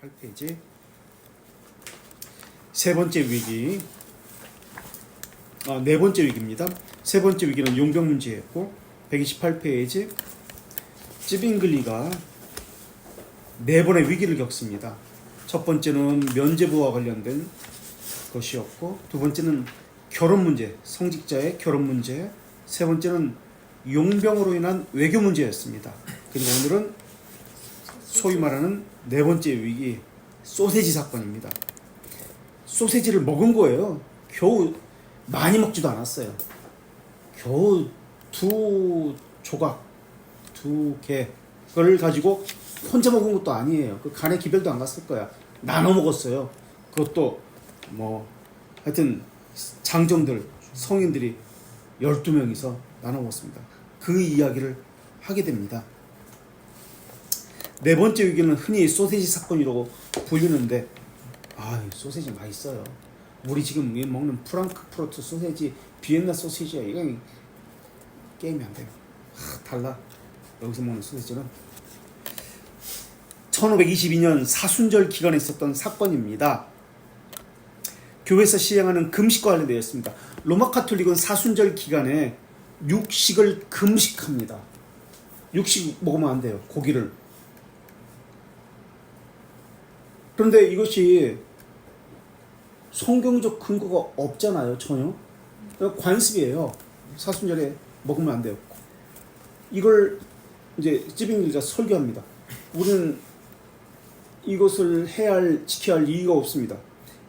128페이지. 세 번째 위기. 네 번째 위기입니다. 세 번째 위기는 용병 문제였고 128페이지. 찌빙글리가 네 번의 위기를 겪습니다. 첫 번째는 면제부와 관련된 것이었고, 두 번째는 결혼 문제, 성직자의 결혼 문제, 세 번째는 용병으로 인한 외교 문제였습니다. 그리고 오늘은 소위 말하는 네 번째 위기, 소세지 사건입니다. 소세지를 먹은 거예요. 겨우 많이 먹지도 않았어요. 겨우 두 조각, 두 개를 가지고 혼자 먹은 것도 아니에요. 그 간에 기별도 안 갔을 거야. 나눠 먹었어요. 그것도 뭐 하여튼 장정들, 성인들이 12명이서 나눠 먹었습니다. 그 이야기를 하게 됩니다. 네 번째 위기는 흔히 소세지 사건이라고 불리는데, 소세지 맛있어요. 우리 지금 먹는 프랑크푸르트 소세지, 비엔나 소세지야. 이건 게임이 안 돼요. 달라. 여기서 먹는 소세지는 1522년 사순절 기간에 있었던 사건입니다. 교회에서 시행하는 금식과 관련되어 있습니다. 로마 카톨릭은 사순절 기간에 육식을 금식합니다. 육식 먹으면 안 돼요. 고기를. 그런데 이것이 성경적 근거가 없잖아요. 전혀. 관습이에요. 사순절에 먹으면 안 돼요. 이걸 이제 찌빙글리가 설교합니다. 우리는 이것을 해야 할, 지켜야 할 이유가 없습니다.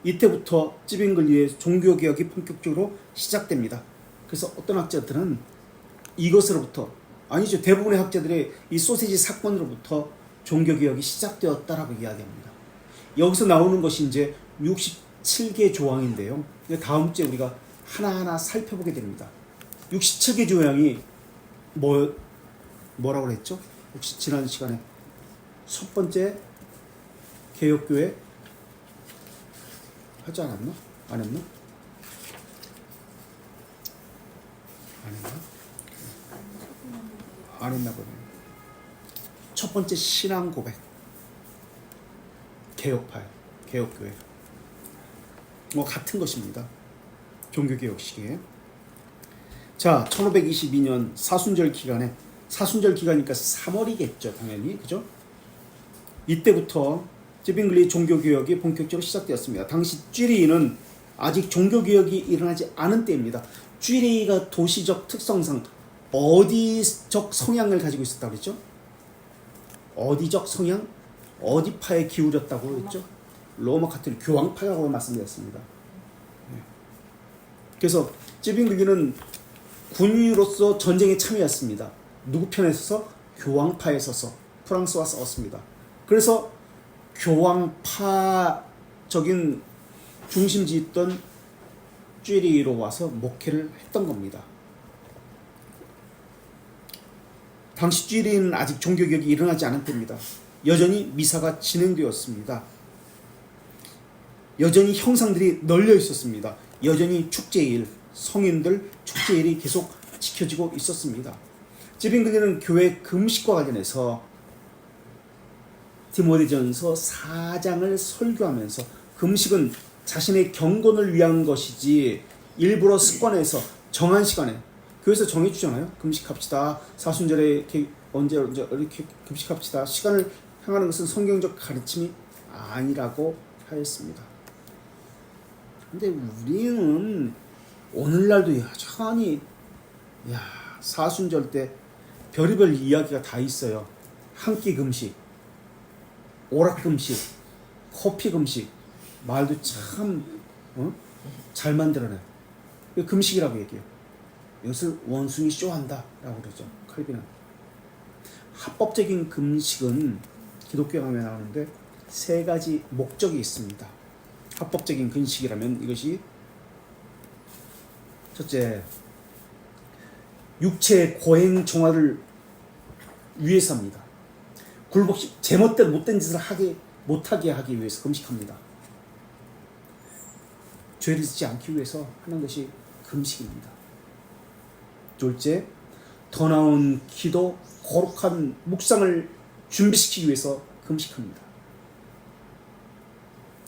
이때부터 찌빙글리의 종교개혁이 본격적으로 시작됩니다. 그래서 어떤 학자들은 이것으로부터, 아니죠, 대부분의 학자들이 이 소세지 사건으로부터 종교개혁이 시작되었다라고 이야기합니다. 여기서 나오는 것이 이제 67개 조항인데요. 다음 주에 우리가 하나하나 살펴보게 됩니다. 67개 조항이 뭐라고 했죠? 혹시 지난 시간에 첫 번째 개혁교회 하지 않았나? 안 했나? 안 했나? 안 했나 보네. 첫 번째 신앙 고백. 개혁파요. 개혁교회. 같은 것입니다. 종교개혁 시기에. 자, 1522년 사순절 기간에, 사순절 기간이니까 3월이겠죠, 당연히. 그죠? 이때부터 찌빙글리 종교개혁이 본격적으로 시작되었습니다. 당시 쥐리히는 아직 종교개혁이 일어나지 않은 때입니다. 쥐리히가 도시적 특성상 어디적 성향을 가지고 있었다고 그랬죠? 어디적 성향? 어디파에 기울였다고 했죠? 로마 카톨릭 교황파라고 말씀드렸습니다. 그래서 찌빙글리는 군인으로서 전쟁에 참여했습니다. 누구 편에 서서? 교황파에 서서 프랑스와 싸웠습니다. 그래서 교황파적인 중심지 있던 쥐리히로 와서 목회를 했던 겁니다. 당시 쥐리히는 아직 종교개혁이 일어나지 않은 때입니다. 여전히 미사가 진행되었습니다. 여전히 형상들이 널려 있었습니다. 여전히 축제일, 성인들 축제일이 계속 지켜지고 있었습니다. 찌빙글리는 교회 금식과 관련해서 디모데전서 4장을 설교하면서, 금식은 자신의 경건을 위한 것이지 일부러 습관해서 정한 시간에, 교회에서 정해주잖아요. 금식합시다. 사순절에 언제 이렇게 금식합시다. 시간을 향하는 것은 성경적 가르침이 아니라고 하였습니다. 근데 우리는 오늘날도 여전히 사순절 때 별의별 이야기가 다 있어요. 한 끼 금식, 오락 금식, 커피 금식, 말도 참 잘 만들어내. 금식이라고 얘기해요. 이것을 원숭이 쇼한다 라고 그러죠. 칼빈은. 합법적인 금식은 기독교 강의에 나오는데 세 가지 목적이 있습니다. 합법적인 금식이라면 이것이 첫째, 육체의 고행 정화를 위해서입니다. 굴복식, 제멋대로 못된 짓을 못하게 하기 위해서 금식합니다. 죄를 짓지 않기 위해서 하는 것이 금식입니다. 둘째, 더 나은 기도, 거룩한 묵상을 준비시키기 위해서 금식합니다.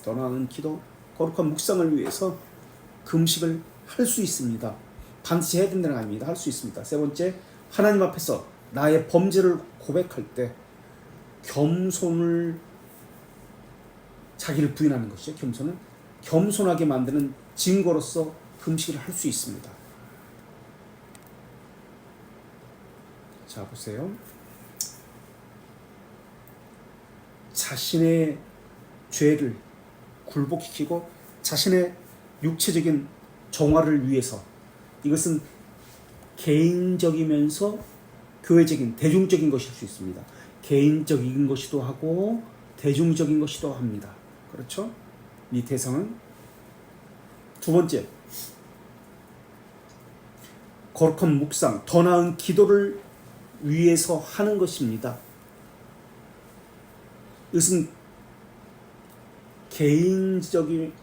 더 나은 기도, 거룩한 묵상을 위해서 금식을 할 수 있습니다. 반드시 해야 된다는 거 아닙니다. 할 수 있습니다. 세 번째, 하나님 앞에서 나의 범죄를 고백할 때 겸손을, 자기를 부인하는 것이죠. 겸손은 겸손하게 만드는 증거로서 금식을 할 수 있습니다. 자, 보세요. 자신의 죄를 굴복시키고 자신의 육체적인 정화를 위해서, 이것은 개인적이면서 교회적인, 대중적인 것일 수 있습니다. 개인적인 것이기도 하고 대중적인 것이기도 합니다. 그렇죠? 이 대상은. 두 번째, 거룩한 묵상, 더 나은 기도를 위해서 하는 것입니다. 이것은 개인적이보다는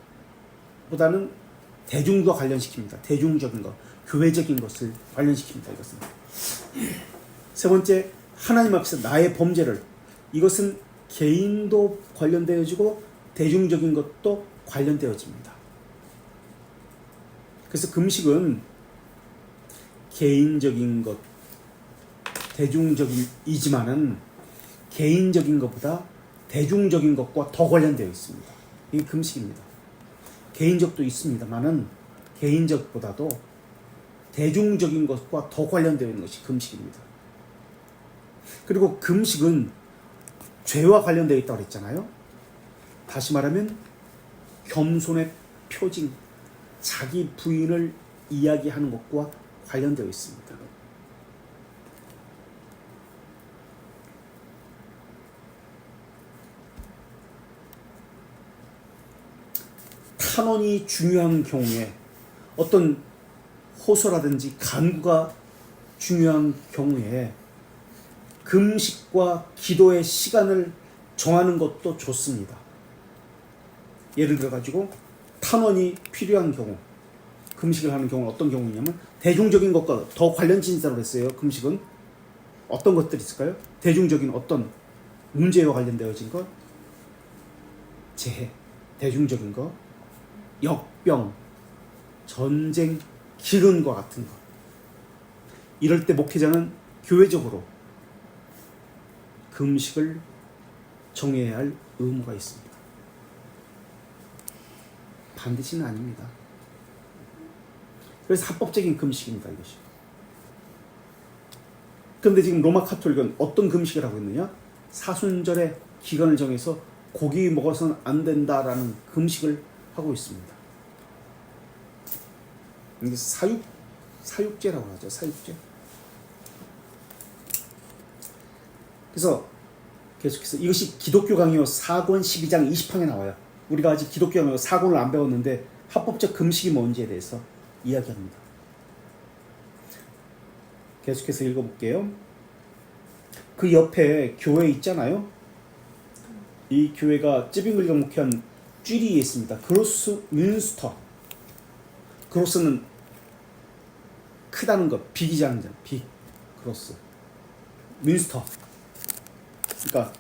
대중과 관련시킵니다. 대중적인 것, 교회적인 것을 관련시킵니다. 이것은. 세 번째, 하나님 앞에서 나의 범죄를, 이것은 개인도 관련되어지고 대중적인 것도 관련되어집니다. 그래서 금식은 개인적인 것, 대중적이지만은 개인적인 것보다 대중적인 것과 더 관련되어 있습니다. 이게 금식입니다. 개인적도 있습니다만은 개인적보다도 대중적인 것과 더 관련되어 있는 것이 금식입니다. 그리고 금식은 죄와 관련되어 있다고 그랬잖아요. 다시 말하면 겸손의 표징, 자기 부인을 이야기하는 것과 관련되어 있습니다. 탄원이 중요한 경우에, 어떤 호소라든지 간구가 중요한 경우에 금식과 기도의 시간을 정하는 것도 좋습니다. 예를 들어 가지고 탄원이 필요한 경우, 금식을 하는 경우는 어떤 경우냐면, 대중적인 것과 더 관련된 있다고 했어요. 금식은 어떤 것들이 있을까요? 대중적인 어떤 문제와 관련되어진 것, 재해, 대중적인 것, 역병, 전쟁, 기근과 같은 것. 이럴 때 목회자는 교회적으로 금식을 정해야 할 의무가 있습니다. 반드시는 아닙니다. 그래서 합법적인 금식입니다, 이것이. 그런데 지금 로마 카톨릭은 어떤 금식을 하고 있느냐? 사순절의 기간을 정해서 고기 먹어서는 안 된다라는 금식을 하고 있습니다. 이게 사육제라고 하죠. 사육제. 그래서 계속해서 이것이 기독교 강요 4권 12장 20항에 나와요. 우리가 아직 기독교 강요 4권을 안 배웠는데 합법적 금식이 뭔지에 대해서 이야기합니다. 계속해서 읽어볼게요. 그 옆에 교회 있잖아요. 이 교회가 찌빙글리가 목회한 쥐리에 있습니다. 그로스 뮌스터. 그로스는 크다는 것, 빅이지 않는 점, 빅, 그로스. 뮌스터. 그러니까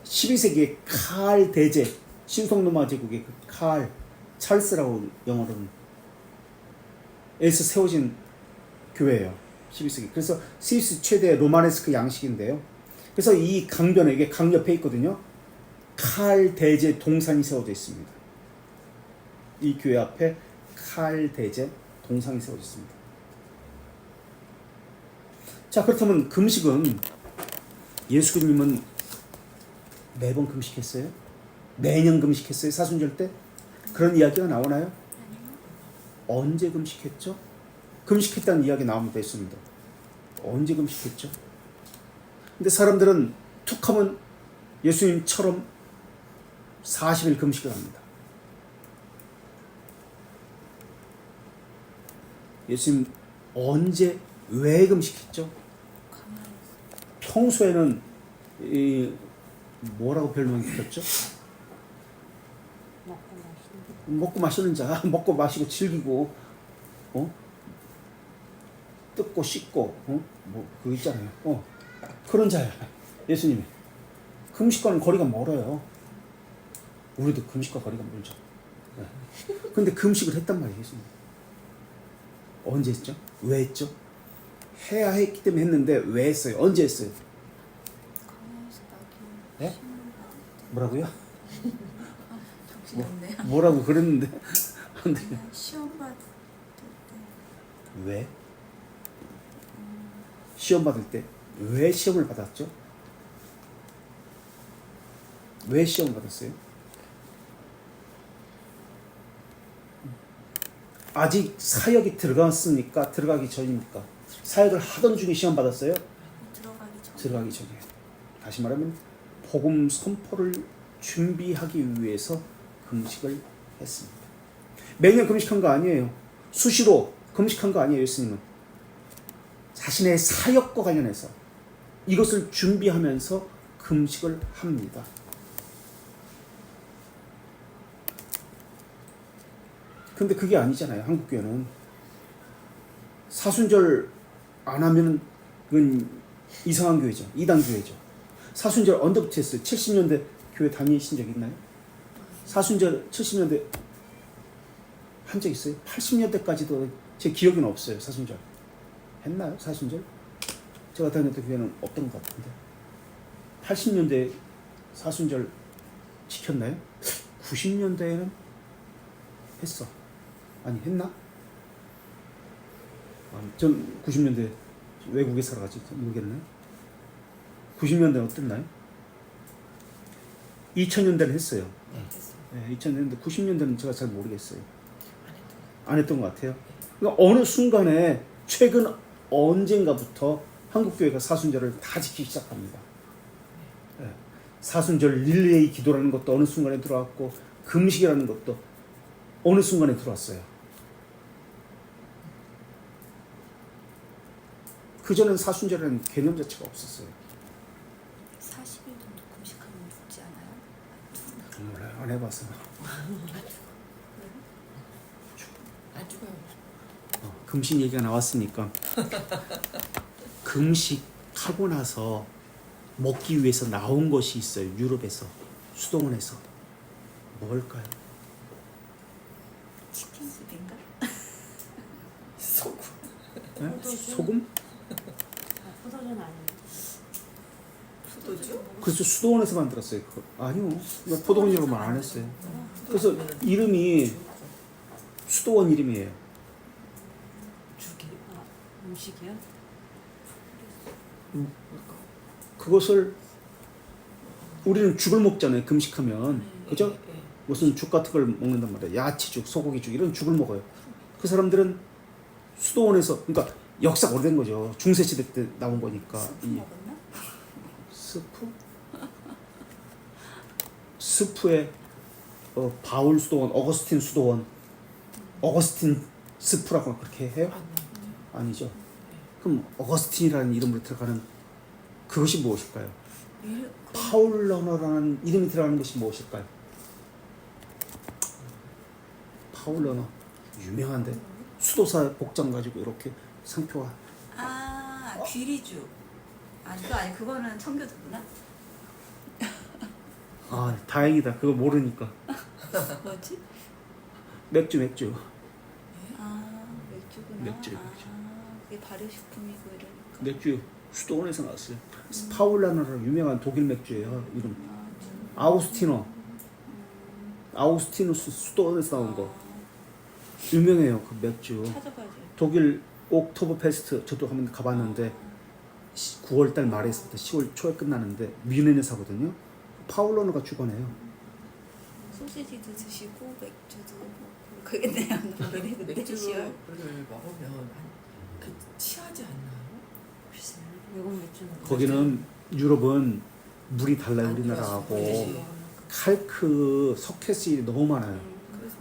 12세기에 칼 대제, 신성로마 제국의 그 칼, 찰스라고 영어로는, 에서 세워진 교회예요. 12세기. 그래서 스위스 최대 로마네스크 양식인데요. 그래서 이 강변에, 이게 강 옆에 있거든요. 칼 대제 동산이 세워져 있습니다. 이 교회 앞에 칼 대제 동상이 세워져 있습니다. 자, 그렇다면 금식은, 예수님은 매번 금식했어요? 매년 금식했어요? 사순절 때? 그런 이야기가 나오나요? 언제 금식했죠? 금식했다는 이야기 나옵니다. 있습니다. 언제 금식했죠? 근데 사람들은 툭하면 예수님처럼 40일 금식을 합니다. 예수님 언제, 왜 금식했죠? 평소에는 뭐라고 별명이 붙었죠? 먹고 마시는 자, 먹고 마시고 즐기고, 뜯고 씻고, 뭐 그거 있잖아요. 그런 자야. 예수님이. 금식과는 거리가 멀어요. 우리도 금식과 거리가 멀죠. 네. 근데 금식을 했단 말이에요. 예수님. 언제 했죠? 왜 했죠? 해야 했기 때문에 했는데 왜 했어요? 언제 했어요? 네? 뭐라고요? 정신없네요. 뭐라고 그랬는데 안 돼요. 시험 받을 때. 왜? 시험 받을 때 왜 시험을 받았죠? 왜 시험을 받았어요? 아직 사역이 들어갔습니까? 들어가기 전입니까? 사역을 하던 중에 시험 받았어요? 들어가기 전에. 다시 말하면 복음 선포를 준비하기 위해서 금식을 했습니다. 매년 금식한 거 아니에요. 수시로 금식한 거 아니에요. 예수님은 자신의 사역과 관련해서 이것을 준비하면서 금식을 합니다. 근데 그게 아니잖아요. 한국교회는 사순절 안 하면 그건 이상한 교회죠. 이단 교회죠. 사순절 언제부터 했어요? 70년대 교회 다니신 적 있나요? 사순절 70년대 한 적 있어요? 80년대까지도 제 기억에는 없어요. 사순절 했나요? 사순절? 제가 다녔던 교회는 없던 것 같은데 80년대 사순절 지켰나요? 90년대에는 했어. 아니 했나? 전 90년대 외국에 살아가지고 모르겠네. 90년대는 어땠나요? 2000년대는 했어요. 네, 2000년대, 90년대는 제가 잘 모르겠어요. 안 했던 것 같아요. 그러니까 어느 순간에 최근 언젠가부터 한국교회가 사순절을 다 지키기 시작합니다. 네. 사순절 릴레이 기도라는 것도 어느 순간에 들어왔고 금식이라는 것도 어느 순간에 들어왔어요. 그전엔 사순절이라는 개념 자체가 없었어요. 40일 정도 금식하면 죽지 않아요? 몰라요. 안 해봤어요. 안 죽어요. 금식 얘기가 나왔으니까 금식하고 나서 먹기 위해서 나온 것이 있어요. 유럽에서 수도원에서 뭘까요? 치킨숲인가? 소금. 네? 소금? 포도전 아니에요? 포도주? 그래서 수도원에서 만들었어요. 아니요, 포도원이라고 말 안 했어요. 그래서 이름이 수도원 이름이에요. 죽이. 음식이요? 그것을 우리는 죽을 먹잖아요. 금식하면 그죠? 무슨 죽 같은 걸 먹는단 말이에요. 야채죽, 소고기죽 이런 죽을 먹어요. 그 사람들은 수도원에서 그러니까 역사가 오래된 거죠. 중세시대 때 나온 거니까. 스프 먹었나? 스프? 스프에 바울 수도원, 어거스틴 수도원, 어거스틴 스프라고 그렇게 해요? 아니죠. 그럼 어거스틴이라는 이름으로 들어가는 그것이 무엇일까요? 파울러너라는 이름이 들어가는 것이 무엇일까요? 파울러너 유명한데 수도사 복장 가지고 이렇게 상표가 귀리주. 그거 아니 그거는 청교도구나. 다행이다. 그거 모르니까. 뭐지? 맥주. 맥주구나. 맥주. 그게 발효식품이고 이러니까. 맥주 수도원에서 나왔어요. 파울라너라는 유명한 독일 맥주예요. 이름 아우스티누스 수도원에서 나온 거 유명해요. 그 맥주. 찾아봐야지. 독일 옥토버 페스트 저도 한번 가봤는데 9월달 말에서부터 10월 초에 끝나는데 뮌헨에서 하거든요. 파울러너가 주관해요. 소시지도 드시고 맥주도 먹고 그겠네요. 그때 10월. 맥주를 먹으면 취하지 않나요? 글쎄. 외국 맥주는 거기는 유럽은 물이 달라요. 우리나라하고 칼크 석회질이 너무 많아요.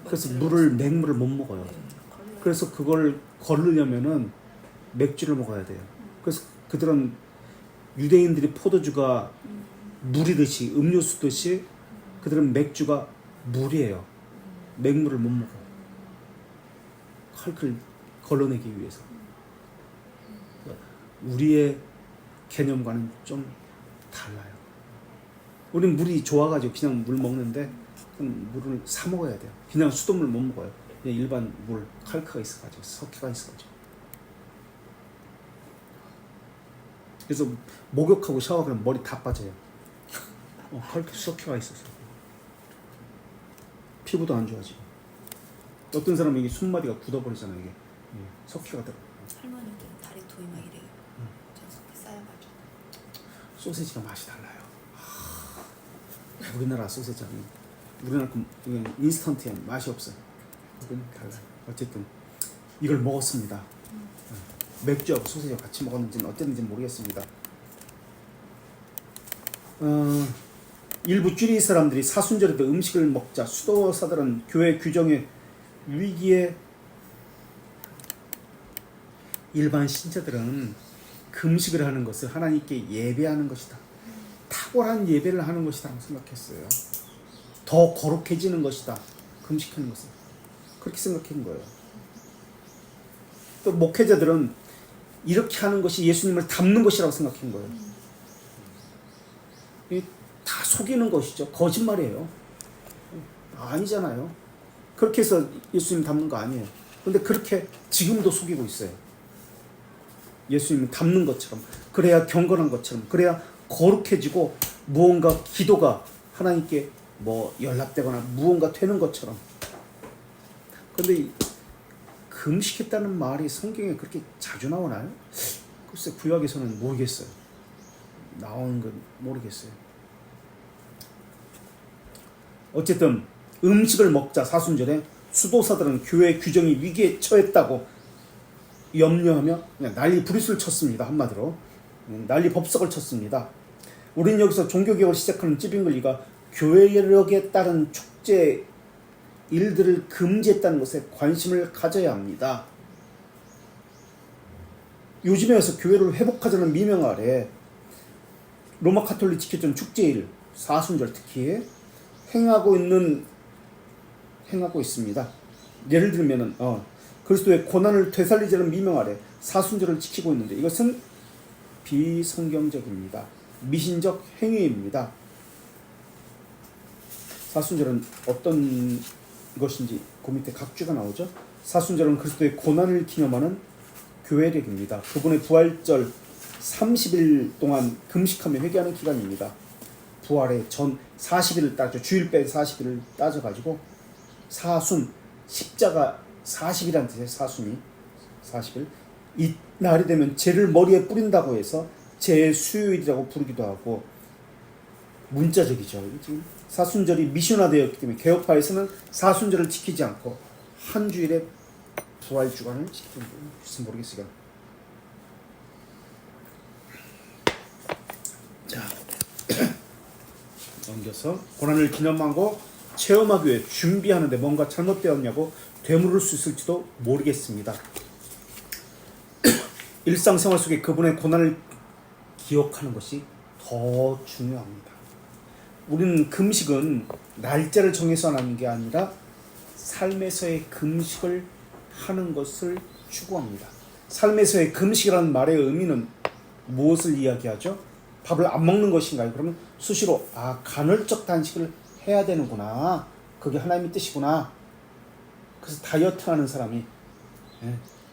그래서 맥물을 못 먹어요. 그래서 그걸 거르려면은 맥주를 먹어야 돼요. 그래서 그들은 유대인들이 포도주가 물이듯이 음료수듯이 그들은 맥주가 물이에요. 맥물을 못 먹어. 칼크를 걸러내기 위해서. 우리의 개념과는 좀 달라요. 우리는 물이 좋아가지고 그냥 물 먹는데 그럼 물을 사 먹어야 돼요. 그냥 수돗물 못 먹어요. 그냥 일반 물, 칼크가 있어가지고 석회가 있어가지고. 그래서 목욕하고 샤워하면 머리 다 빠져요. 칼크 석회가 있어서 피부도 안 좋아지고. 어떤 사람은 이게 손마디가 굳어버리잖아요. 이게 석회가 들어. 할머니들은 다리 도이 막 이래요. 저 속에 쌓여가지고. 소세지가 맛이 달라요. 우리나라 소세지는 우리나라 인스턴트에 맛이 없어요. 이건 달라요. 어쨌든 이걸 먹었습니다. 맥주하고 소세지와 같이 먹었는지는 어땠는지 모르겠습니다. 일부 쥐리 사람들이 사순절에 음식을 먹자 수도사들은 교회 규정의 위기에 일반 신자들은 금식을 하는 것을 하나님께 예배하는 것이다. 탁월한 예배를 하는 것이라고 생각했어요. 더 거룩해지는 것이다. 금식하는 것은. 그렇게 생각한 거예요. 또 목회자들은 이렇게 하는 것이 예수님을 닮는 것이라고 생각한 거예요. 다 속이는 것이죠. 거짓말이에요. 아니잖아요. 그렇게 해서 예수님 닮는 거 아니에요. 그런데 그렇게 지금도 속이고 있어요. 예수님을 닮는 것처럼, 그래야 경건한 것처럼, 그래야 거룩해지고 무언가 기도가 하나님께 뭐 연락되거나 무언가 되는 것처럼. 그런데 금식했다는 말이 성경에 그렇게 자주 나오나요? 글쎄 구약에서는 모르겠어요. 나오는 건 모르겠어요. 어쨌든 음식을 먹자 사순절에 수도사들은 교회 규정이 위기에 처했다고 염려하며 그냥 난리 부리스를 쳤습니다. 한마디로 난리 법석을 쳤습니다. 우리는 여기서 종교개혁을 시작하는 찌빙글리가 교회력에 따른 축제 일들을 금지했다는 것에 관심을 가져야 합니다. 요즘에 와서 교회를 회복하자는 미명 아래 로마 카톨릭 지켰던 축제일 사순절 특히 행하고 있습니다. 예를 들면은 그리스도의 고난을 되살리자는 미명 아래 사순절을 지키고 있는데 이것은 비성경적입니다. 미신적 행위입니다. 사순절은 어떤 것인지 그 밑에 각주가 나오죠. 사순절은 그리스도의 고난을 기념하는 교회력입니다. 그분의 부활절 30일 동안 금식하며 회개하는 기간입니다. 부활의 전 40일을 따져 주일 뺀 40일을 따져가지고 사순 십자가 40이라는 뜻이에요. 사순이 40일 이 날이 되면 죄를 머리에 뿌린다고 해서 제수요일이라고 부르기도 하고 문자적이죠. 지금 사순절이 미션화되었기 때문에 개혁파에서는 사순절을 지키지 않고 한 주일에 부활주간을 지키는 줄 모르겠어요. 자 넘겨서 고난을 기념하고 체험하기 위해 준비하는데 뭔가 잘못되었냐고 되물을 수 있을지도 모르겠습니다. 일상생활 속에 그분의 고난을 기억하는 것이 더 중요합니다. 우리는 금식은 날짜를 정해서 하는 게 아니라 삶에서의 금식을 하는 것을 추구합니다. 삶에서의 금식이라는 말의 의미는 무엇을 이야기하죠? 밥을 안 먹는 것인가요? 그러면 수시로 간헐적 단식을 해야 되는구나. 그게 하나님의 뜻이구나. 그래서 다이어트 하는 사람이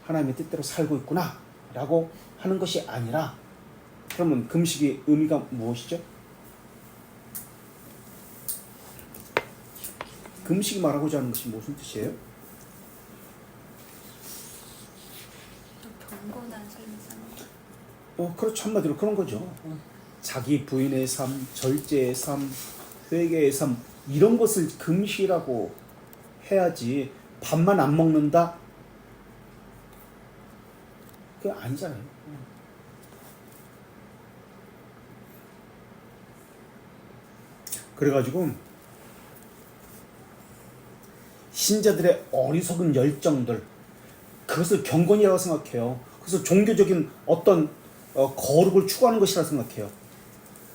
하나님의 뜻대로 살고 있구나 라고 하는 것이 아니라 그러면 금식의 의미가 무엇이죠? 금식이 말하고자 하는 것이 무슨 뜻이에요? 경건한 삶을 사는 그렇죠. 한마디로 그런 거죠. 자기 부인의 삶, 절제의 삶, 회개의 삶 이런 것을 금식이라고 해야지 밥만 안 먹는다? 그게 아니잖아요. 그래가지고 신자들의 어리석은 열정들 그것을 경건이라고 생각해요. 그래서 종교적인 어떤 거룩을 추구하는 것이라 생각해요.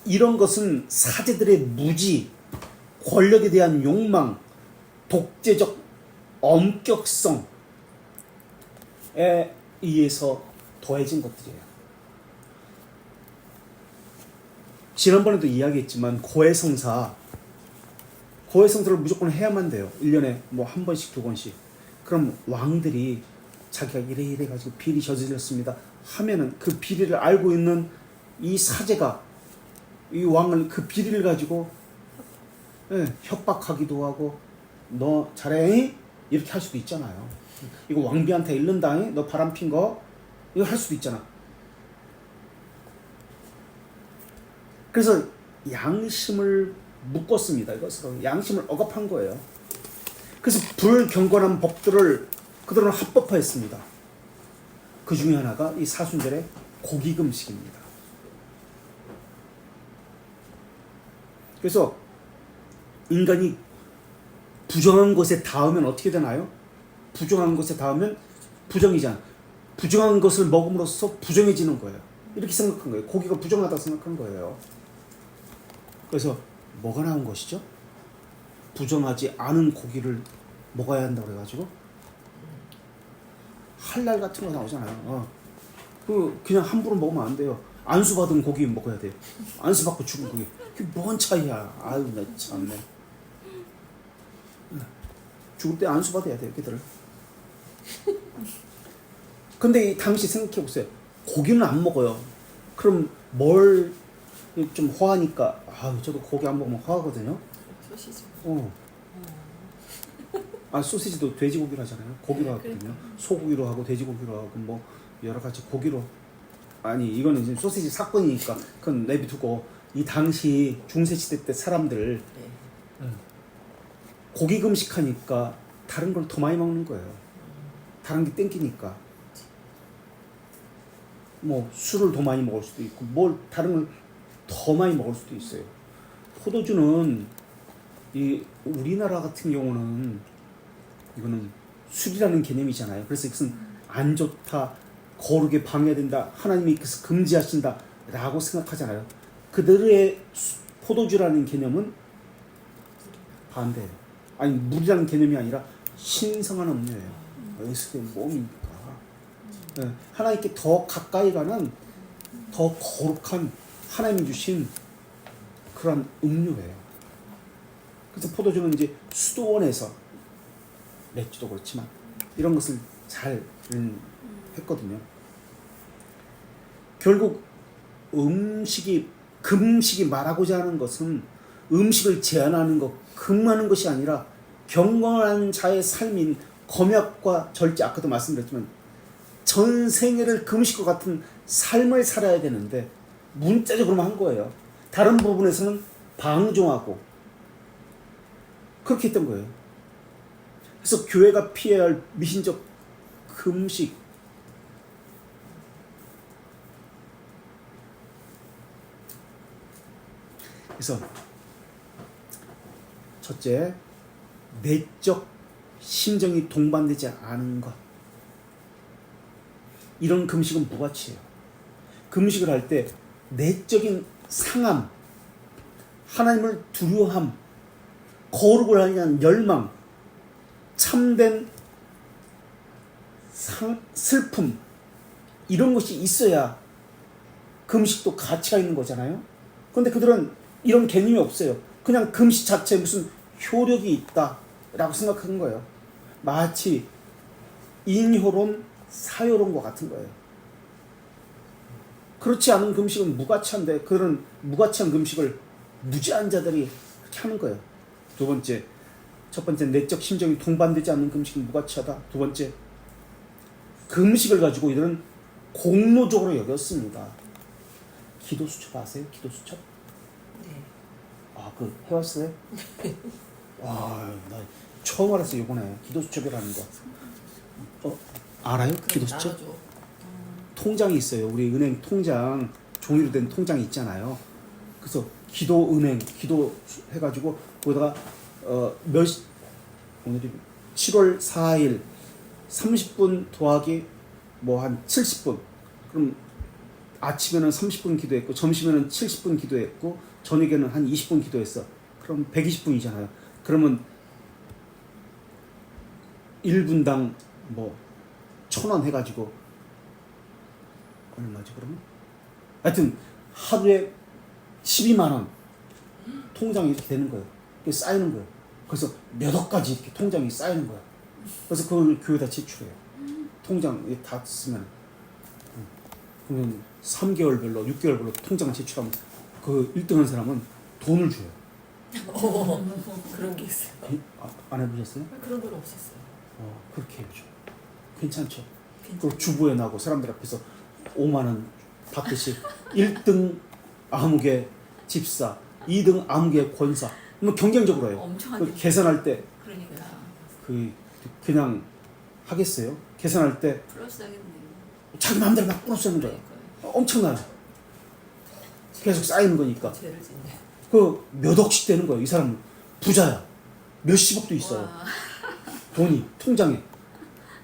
이런 것은 사제들의 무지, 권력에 대한 욕망, 독재적 엄격성에 의해서 더해진 것들이에요. 지난번에도 이야기했지만 고해성사 고해성사를 무조건 해야만 돼요. 1년에 뭐 한 번씩 두 번씩. 그럼 왕들이 자기가 이래 가지고 비리 저질렀습니다 하면은 그 비리를 알고 있는 이 사제가 이 왕을 그 비리를 가지고 협박하기도 하고 너 잘해? 이렇게 할 수도 있잖아요. 이거 왕비한테 잃는다. 너 바람 핀 거 이거 할 수도 있잖아. 그래서 양심을 묶었습니다. 이것으로 양심을 억압한 거예요. 그래서 불경건한 법들을 그들은 합법화했습니다. 그 중에 하나가 이 사순절의 고기금식입니다. 그래서 인간이 부정한 것에 닿으면 어떻게 되나요? 부정한 것에 닿으면 부정이잖아. 부정한 것을 먹음으로써 부정해지는 거예요. 이렇게 생각한 거예요. 고기가 부정하다고 생각한 거예요. 그래서 뭐가 나온 것이죠? 부정하지 않은 고기를 먹어야 한다고 그래가지고 할랄 같은 거 나오잖아요. 그냥 함부로 먹으면 안 돼요. 안수받은 고기 먹어야 돼요. 안수받고 죽은 고기. 그게 뭔 차이야. 아유 나 참네. 죽을 때 안수받아야 돼요. 걔들을. 근데 이 당시 생각해보세요. 고기는 안 먹어요. 그럼 뭘 좀 허하니까 아유 저도 고기 안 먹으면 허하거든요. 소시지. 소시지도 돼지고기로 하잖아요. 고기로 하거든요. 소고기로 하고 돼지고기로 하고 뭐 여러 가지 고기로. 아니 이거는 이제 소시지 사건이니까 그건 내비두고 이 당시 중세시대 때 사람들 고기 금식하니까 다른 걸 더 많이 먹는 거예요. 다른 게 땡기니까. 뭐 술을 더 많이 먹을 수도 있고 뭘 다른 걸 더 많이 먹을 수도 있어요. 포도주는 이 우리나라 같은 경우는 이거는 술이라는 개념이잖아요. 그래서 이것은 안 좋다, 거룩에 방해된다, 하나님이 그래서 금지하신다 라고 생각하잖아요. 그들의 포도주라는 개념은 반대예요. 아니 물이라는 개념이 아니라 신성한 음료예요. 예수의 몸이니까. 하나님께 더 가까이 가는 더 거룩한 하나님이 주신 그런 음료예요. 그래서 포도주는 이제 수도원에서 맥주도 그렇지만 이런 것을 잘 했거든요. 결국 금식이 말하고자 하는 것은 음식을 제한하는 것, 금하는 것이 아니라 경건한 자의 삶인 검약과 절제, 아까도 말씀드렸지만 전 생애를 금식과 같은 삶을 살아야 되는데 문자적으로만 한 거예요. 다른 부분에서는 방종하고 그렇게 했던 거예요. 그래서 교회가 피해야 할 미신적 금식, 그래서 첫째, 내적 심정이 동반되지 않은 것. 이런 금식은 무가치예요. 금식을 할 때 내적인 상함, 하나님을 두려워함, 거룩을 하려는 열망, 참된 슬픔, 이런 것이 있어야 금식도 가치가 있는 거잖아요. 그런데 그들은 이런 개념이 없어요. 그냥 금식 자체에 무슨 효력이 있다라고 생각하는 거예요. 마치 인효론, 사효론과 같은 거예요. 그렇지 않은 금식은 무가치한데 그런 무가치한 금식을 무지한 자들이 이렇게 하는 거예요. 두 번째, 첫 번째 내적 심정이 동반되지 않는 금식은 무가치하다. 두 번째, 금식을 가지고 이들은 공로적으로 여겼습니다. 기도 수첩 아세요? 기도 수첩? 네. 그 해왔어요? 와, 나 처음 알았어요. 이번에 기도 수첩이라는 거. 알아요? 기도 수첩? 나눠줘. 통장이 있어요. 우리 은행 통장, 종이로 된 통장이 있잖아요. 그래서 기도 은행, 기도 해가지고 거기다가 오늘이 7월 4일 30분 더하기 뭐 한 70분. 그럼 아침에는 30분 기도했고 점심에는 70분 기도했고 저녁에는 한 20분 기도했어. 그럼 120분이잖아요. 그러면 1분당 뭐 1,000원 해가지고 얼마지 그러면? 하여튼 하루에 12만 원 통장이 이렇게 되는 거예요. 이게 쌓이는 거예요. 그래서 몇 억 가지 이렇게 통장이 쌓이는 거야. 그래서 그걸 교회에다 제출해요. 통장 다 쓰면. 그러면 3개월별로 6개월별로 통장을 제출하면 그 1등한 사람은 돈을 줘요. 그런 게 있어요. 안 해보셨어요? 그런 건 없었어요. 그렇게 해줘. 괜찮죠? 괜찮아요. 그리고 주부에 나고 사람들 앞에서 5만 원 받듯이 1등 아무개 집사, 2등 아무개 권사. 뭐 경쟁적으로 해요. 엄청 그 하겠네. 계산할 때 그러니까 그냥 하겠어요? 계산할 때 플러스 하겠네. 자기 마음대로 막 플러스 하는 거예요. 그러니까요. 엄청나요. 계속 쌓이는 거니까. 죄를 짓네. 그 몇 억씩 되는 거예요. 이 사람은 부자야. 몇십억도 있어요. 와, 돈이 통장에.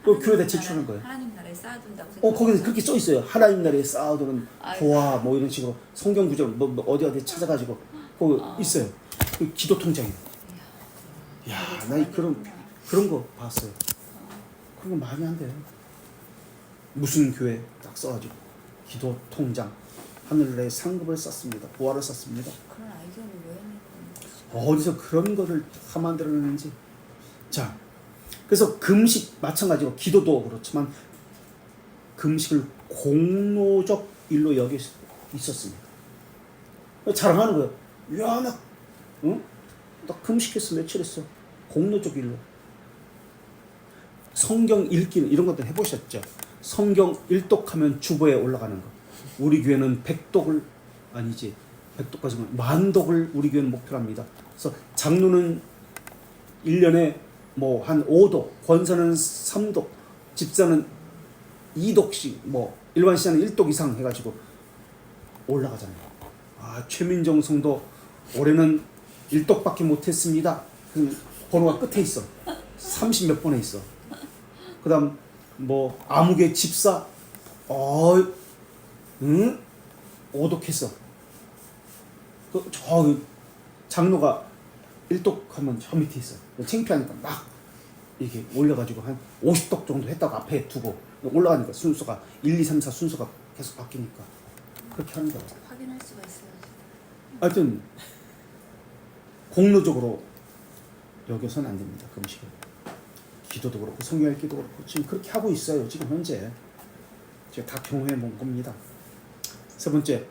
그 교회에다 제출하는 거예요. 하나님 나라에 쌓아둔다고 생각. 거기서 그렇게 써 있어요. 하나님 나라에 쌓아두는 아이고. 보화 뭐 이런 식으로 성경 구절 뭐 어디 찾아가지고 거기 있어요. 그 기도 통장에. 야, 나 그런 거 봤어요. 그런 거 말이 안 돼요. 무슨 교회 딱 써가지고 기도 통장 하늘나라에 상급을 쌓습니다. 보화를 쌓습니다. 그런 아이디어를 왜 내는 어디서 그런 거를 다 만들어내는지. 자, 그래서 금식 마찬가지로 기도도 그렇지만 금식을 공로적 일로 여기 있었습니다. 자랑하는 거예요. 야, 나 금식했어. 며칠 했어. 공로적 일로. 성경 읽기는 이런 것들 해보셨죠? 성경 일독하면 주보에 올라가는 거. 우리 교회는 100독을 아니지 100독까지는 만독을 우리 교회는 목표로 합니다. 그래서 장로는 1년에 뭐 한 5독, 권사는 3독, 집사는 2독씩 뭐 일반 시간은 1독 이상 해가지고 올라가잖아요. 최민정 성도 올해는 1독밖에 못했습니다. 그 번호가 끝에 있어. 30 몇 번에 있어. 그 다음 뭐 아무개 집사 5독했어. 저 장로가 1독하면 저 밑에 있어. 창피하니까 막 이렇게 올려가지고 한 50독 정도 했다고 앞에 두고 올라가니까 순서가 1, 2, 3, 4 순서가 계속 바뀌니까 그렇게 하는 거야. 확인할 수가 있어야지. 하여튼 공로적으로 여겨서는 안 됩니다. 금식을. 기도도 그렇고 성경 읽기도 그렇고 지금 그렇게 하고 있어요. 지금 현재 제가 다 경험해 본 겁니다. 세 번째,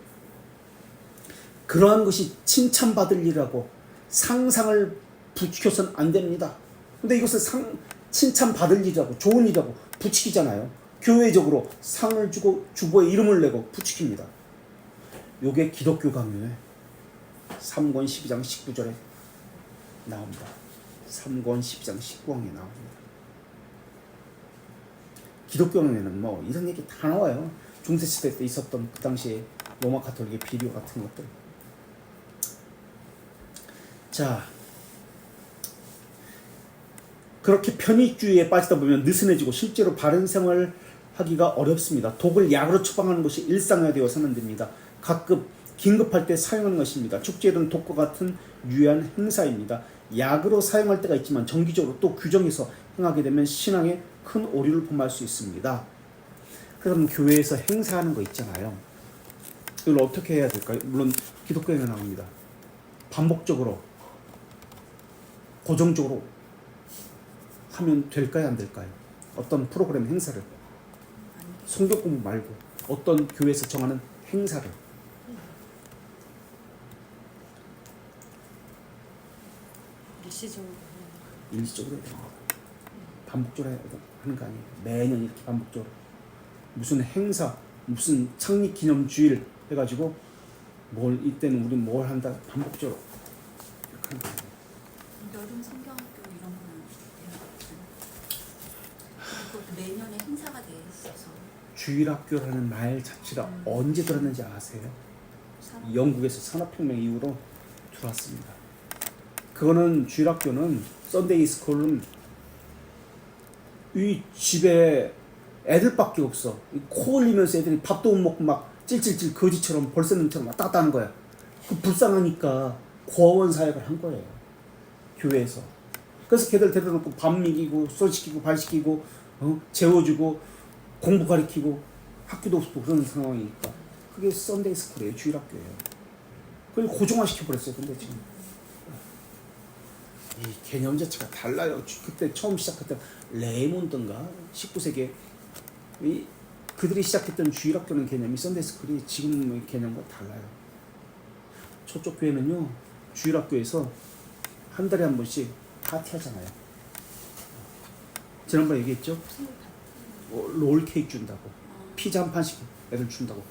그러한 것이 칭찬받을 일이라고 상상을 부추겨서는 안 됩니다. 근데 이것을 칭찬받을 일이라고 좋은 일이라고 부추기잖아요. 교회적으로 상을 주고 주보에 이름을 내고 부추깁니다. 요게 기독교 강요에 3권 12장 19절에 나옵니다. 3권 12장 19항에 나옵니다. 기독교에는 뭐 이런 얘기 다 나와요. 중세시대 때 있었던 그 당시에 로마 가톨릭의 비리오 같은 것들. 자, 그렇게 편의주의에 빠지다 보면 느슨해지고 실제로 바른 생활을 하기가 어렵습니다. 독을 약으로 처방하는 것이 일상화되어서는 안 됩니다. 가끔 긴급할 때 사용하는 것입니다. 축제일은 독과 같은 유해한 행사입니다. 약으로 사용할 때가 있지만 정기적으로 또 규정해서 행하게 되면 신앙에 큰 오류를 범할 수 있습니다. 그럼 교회에서 행사하는 거 있잖아요. 이걸 어떻게 해야 될까요? 물론 기독교에는 나옵니다. 반복적으로 고정적으로 하면 될까요? 안 될까요? 어떤 프로그램 행사를 성경 공부 말고 어떤 교회에서 정하는 행사를 일시적으로 일시적으로 해야 됩니다. 반복적으로 하는 거 아니에요. 매년 이렇게 반복적으로 무슨 행사, 무슨 창립기념주일 해가지고 뭘 이때는 우리 뭘 한다 반복적으로 이렇게 하는 거예요. 여름 성경학교 이런 거는 그것도 매년에 행사가 돼 있어서 주일학교라는 말 자체가 언제 들었는지 아세요? 사람 영국에서 산업혁명 이후로 들어왔습니다. 그거는 주일학교는 썬데이 스쿨은 이 집에 애들밖에 없어. 코 흘리면서 애들이 밥도 못 먹고 막 찔찔찔 거지처럼 벌새눈처럼 왔다 갔다 하는 거야. 그 불쌍하니까 고아원 사역을 한 거예요. 교회에서. 그래서 걔들 데려놓고 밥 먹이고 술 시키고 발 시키고 재워주고 공부 가르치고 학교도 없고 그런 상황이니까 그게 썬데이 스쿨이에요. 주일학교예요. 그걸 고정화 시켜버렸어요. 근데 지금 이 개념 자체가 달라요. 그때 처음 시작할 때 레이몬드인가 19세기에 그들이 시작했던 주일학교는 개념이 썬데이스쿨이 지금 개념과 달라요. 저쪽 교회는요 주일학교에서 한 달에 한 번씩 파티하잖아요. 지난번에 얘기했죠. 롤 케이크 준다고, 피자 한 판씩 애들 준다고,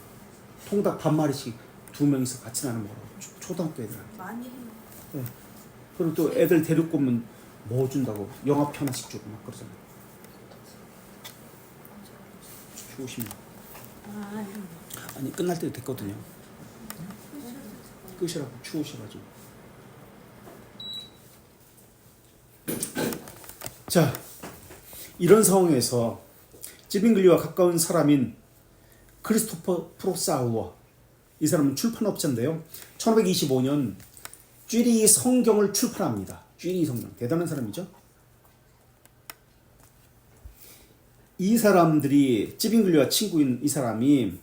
통닭 반 마리씩 2명이서 같이 나눠 먹으라고. 초등학교 애들한테. 많이 해요. 네. 그리고 또 애들 데리고 오면 뭐 준다고, 영화표 하나씩 주고 막 그러잖아요. 좋으십니다. 아니 끝날 때도 됐거든요. 끝이라고 추우셔가지고. 자, 이런 상황에서 찌빙글리와 가까운 사람인 크리스토퍼 프로사우어, 이 사람은 출판업자인데요. 1525년 쥐리 성경을 출판합니다. 쥐리 성경, 대단한 사람이죠. 이 사람들이, 찌빙글리와 친구인 이 사람이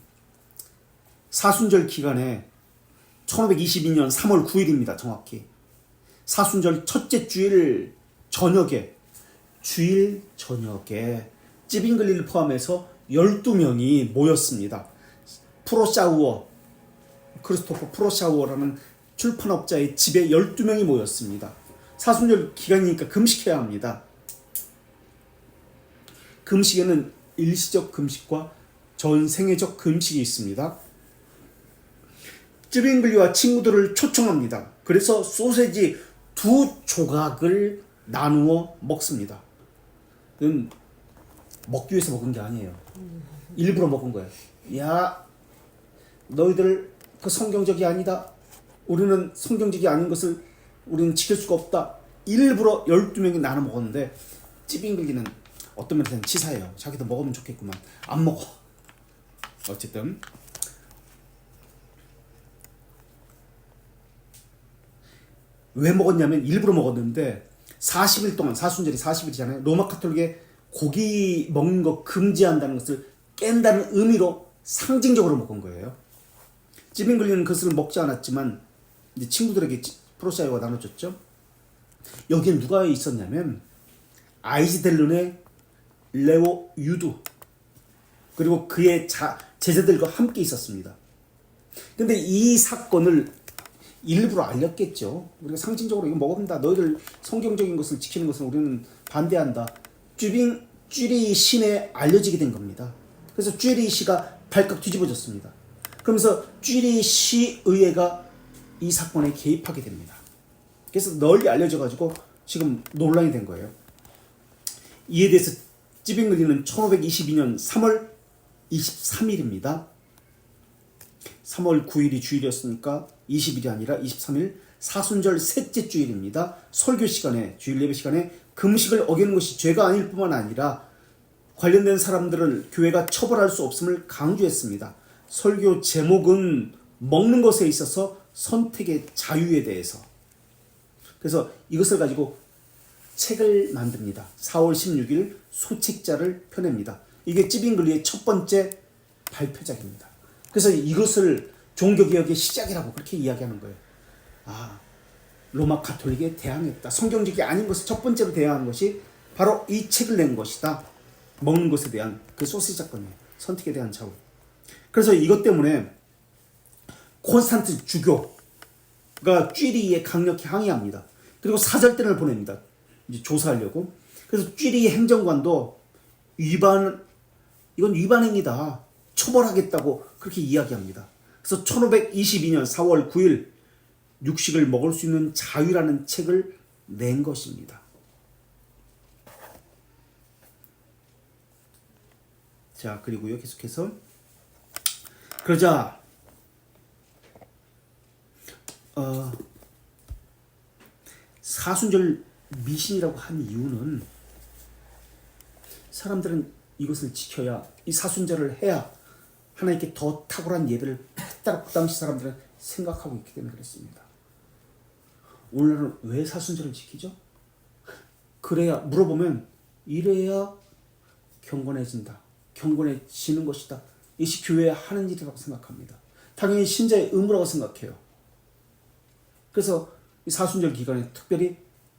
사순절 기간에 1522년 3월 9일입니다. 정확히 사순절 첫째 주일 저녁에 찌빙글리를 포함해서 12명이 모였습니다. 크리스토퍼 프로샤우어라는 출판업자의 집에 12명이 모였습니다. 사순절 기간이니까 금식해야 합니다. 금식에는 일시적 금식과 전생애적 금식이 있습니다. 찌빙글리와 친구들을 초청합니다. 그래서 소세지 2조각을 나누어 먹습니다. 이건 먹기 위해서 먹은 게 아니에요. 일부러 먹은 거예요. 야, 너희들 그 성경적이 아니다. 우리는 성경적이 아닌 것을 우리는 지킬 수가 없다. 일부러 12명이 나눠 먹었는데 찌빙글리는 어떤 면에서는 치사해요. 자기도 먹으면 좋겠구만. 안 먹어. 어쨌든 왜 먹었냐면 일부러 먹었는데 40일 동안, 사순절이 40일이잖아요. 로마 카톨릭에 고기 먹는 거 금지한다는 것을 깬다는 의미로 상징적으로 먹은 거예요. 찌빙글리는 그것을 먹지 않았지만 이제 친구들에게 프로샤이어가 나눠줬죠. 여기엔 누가 있었냐면 아이즈델룬의 레오 유두, 그리고 그의 제자들과 함께 있었습니다. 근데 이 사건을 일부러 알렸겠죠. 우리가 상징적으로 이거 먹는다, 너희들 성경적인 것을 지키는 것을 우리는 반대한다, 쥐리 신에 알려지게 된 겁니다. 그래서 쥐리 시가 발칵 뒤집어졌습니다. 그러면서 쥐리 시 의회가 이 사건에 개입하게 됩니다. 그래서 널리 알려져 가지고 지금 논란이 된 거예요. 이에 대해서 찌빙글리는 1522년 3월 23일입니다. 3월 9일이 주일이었으니까 20일이 아니라 23일, 사순절 셋째 주일입니다. 설교 시간에, 주일 예배 시간에 금식을 어기는 것이 죄가 아닐 뿐만 아니라 관련된 사람들을 교회가 처벌할 수 없음을 강조했습니다. 설교 제목은 먹는 것에 있어서 선택의 자유에 대해서. 그래서 이것을 가지고 책을 만듭니다. 4월 16일 소책자를 펴냅니다. 이게 찌빙글리의 첫 번째 발표작입니다. 그래서 이것을 종교개혁의 시작이라고 그렇게 이야기하는 거예요. 아, 로마 가톨릭에 대항했다. 성경적이 아닌 것을 첫 번째로 대항한 것이 바로 이 책을 낸 것이다. 먹는 것에 대한 그 소시지 사건이에요. 선택에 대한 자유. 그래서 이것 때문에 콘스탄트 주교가 쥐리에 강력히 항의합니다. 그리고 사절단을 보냅니다. 이제 조사하려고. 그래서 쥐리 행정관도 이건 위반행위다, 처벌하겠다고 그렇게 이야기합니다. 그래서 1522년 4월 9일 육식을 먹을 수 있는 자유라는 책을 낸 것입니다. 자, 그리고요, 계속해서 그러자 사순절 미신이라고 한 이유는 사람들은 이것을 지켜야, 이 사순절을 해야 하나님께 더 탁월한 예배를 따라 그 당시 사람들은 생각하고 있기 때문에 그랬습니다. 오늘날은 왜 사순절을 지키죠? 그래야, 물어보면 이래야 경건해진다, 경건해지는 것이다, 이것이 교회에 하는 일이라고 생각합니다. 당연히 신자의 의무라고 생각해요. 그래서 이 사순절 기간에 특별히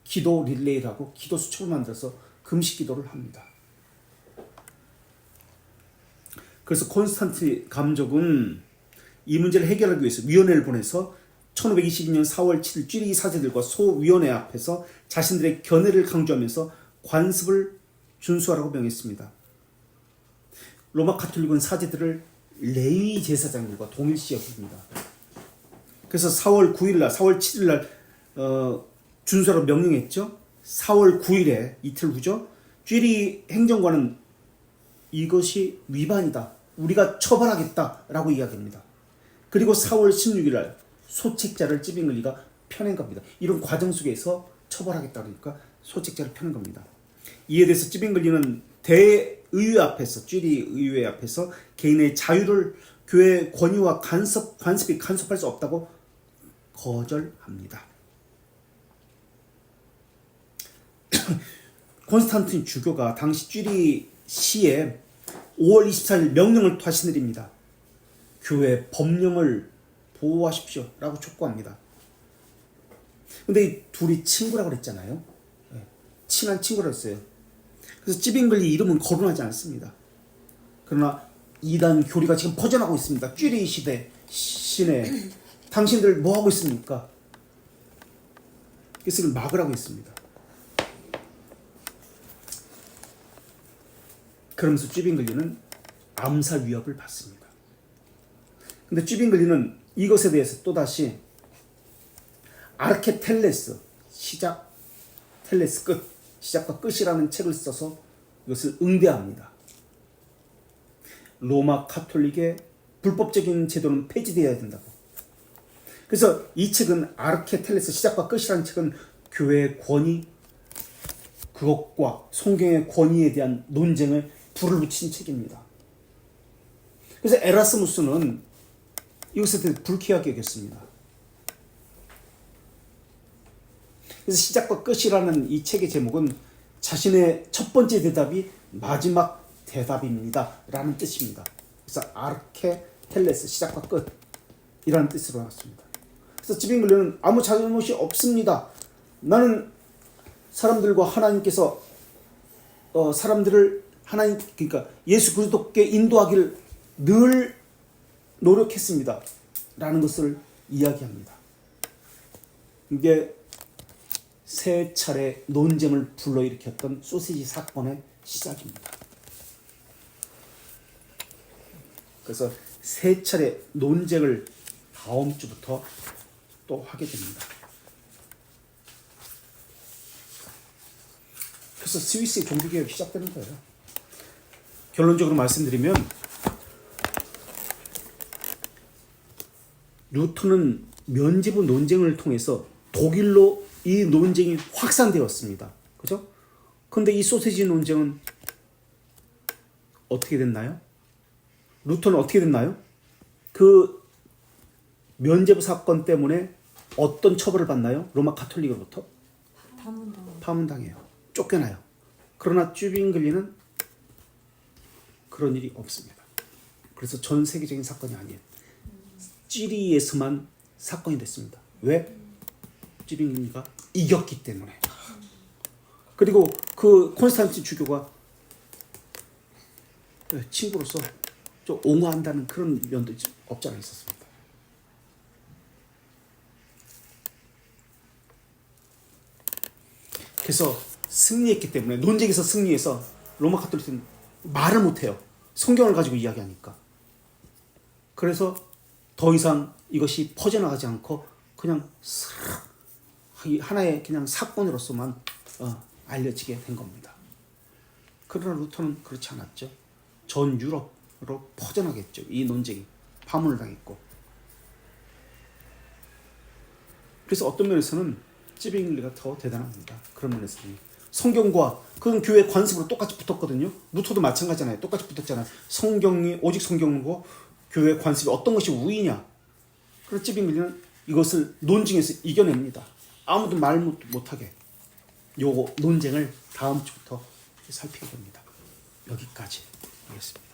기도 릴레이라고 기도 수첩을 만들어서 금식 기도를 합니다. 그래서 콘스탄틴 감독은 이 문제를 해결하기 위해서 위원회를 보내서 1522년 4월 7일 쥐리 사제들과 소위원회 앞에서 자신들의 견해를 강조하면서 관습을 준수하라고 명했습니다. 로마 가톨릭은 사제들을 레위 제사장들과 동일시 여깁니다. 그래서 4월 9일날, 4월 7일날 준수하라고 명령했죠. 4월 9일에 이틀 후죠. 쥐리 행정관은 이것이 위반이다, 우리가 처벌하겠다라고 이야기합니다. 그리고 4월 16일날 소책자를 찌빙글리가 펴낸 겁니다. 이런 과정 속에서 처벌하겠다 그러니까 소책자를 펴낸 겁니다. 이에 대해서 찌빙글리는 대의회 앞에서, 쥐리 의회 앞에서 개인의 자유를 교회 권위와 관습이 간섭할 수 없다고 거절합니다. 콘스탄틴 주교가 당시 쥐리 시에 5월 24일 명령을 다시 내립니다. 교회 법령을 보호하십시오 라고 촉구합니다. 근데 이 둘이 친구라고 그랬잖아요. 친한 친구라고 했어요. 그래서 찌빙글리 이름은 거론하지 않습니다. 그러나 이단 교리가 지금 퍼져나가고 있습니다. 쥐리 시내 당신들 뭐 하고 있습니까? 그래서 이걸 막으라고 했습니다. 그러면서 쥐빙글리는 암살 위협을 받습니다. 근데 쥐빙글리는 이것에 대해서 또다시 아르케텔레스, 시작, 텔레스 끝, 시작과 끝이라는 책을 써서 이것을 응대합니다. 로마 가톨릭의 불법적인 제도는 폐지되어야 된다고. 그래서 이 책은 아르케텔레스, 시작과 끝이라는 책은 교회의 권위, 그것과 성경의 권위에 대한 논쟁을 불을 붙인 책입니다. 그래서 에라스무스는 이것에 대해 불쾌하게 여겼습니다. 그래서 시작과 끝이라는 이 책의 제목은 자신의 첫 번째 대답이 마지막 대답입니다 라는 뜻입니다. 그래서 아르케텔레스, 시작과 끝이라는 뜻으로 나왔습니다. 그래서 찌빙글리는 아무 잘못이 없습니다. 나는 사람들과 하나님께서 사람들을 하나님, 그러니까 예수 그리스도께 인도하기를 늘 노력했습니다 라는 것을 이야기합니다. 이게 세 차례 논쟁을 불러일으켰던 소시지 사건의 시작입니다. 그래서 세 차례 논쟁을 다음 주부터 또 하게 됩니다. 그래서 스위스의 종교개혁이 시작되는 거예요. 결론적으로 말씀드리면 루터는 면죄부 논쟁을 통해서 독일로 이 논쟁이 확산되었습니다. 그죠? 그런데 이 소세지 논쟁은 어떻게 됐나요? 루터는 어떻게 됐나요? 그 면죄부 사건 때문에 어떤 처벌을 받나요? 로마 가톨릭으로부터? 파문당해요. 쫓겨나요. 그러나 쥐빙글리는 그런 일이 없습니다. 그래서 전 세계적인 사건이 아니에요. 쥐리에서만 사건이 됐습니다. 왜? 쥐빙글리가 이겼기 때문에. 그리고 그 콘스탄틴 주교가 친구로서 좀 옹호한다는 그런 면도 없지 않아 있었습니다. 그래서 승리했기 때문에, 논쟁에서 승리해서 로마 가톨릭은 말을 못해요. 성경을 가지고 이야기하니까. 그래서 더 이상 이것이 퍼져나가지 않고 그냥 하나의 그냥 사건으로서만 알려지게 된 겁니다. 그러나 루터는 그렇지 않았죠. 전 유럽으로 퍼져나겠죠. 이 논쟁이 파문을 당했고. 그래서 어떤 면에서는 찌빙글리가 더 대단합니다. 그런 면에서는 성경과 그건 교회 관습으로 똑같이 붙었거든요. 루터도 마찬가지잖아요. 똑같이 붙었잖아요. 성경이 오직 성경이고 교회 관습이 어떤 것이 우위냐. 그래서 찌빙글리는 이것을 논쟁에서 이겨냅니다. 아무도 말 못하게. 요거 논쟁을 다음 주부터 살피게 됩니다. 여기까지 하겠습니다.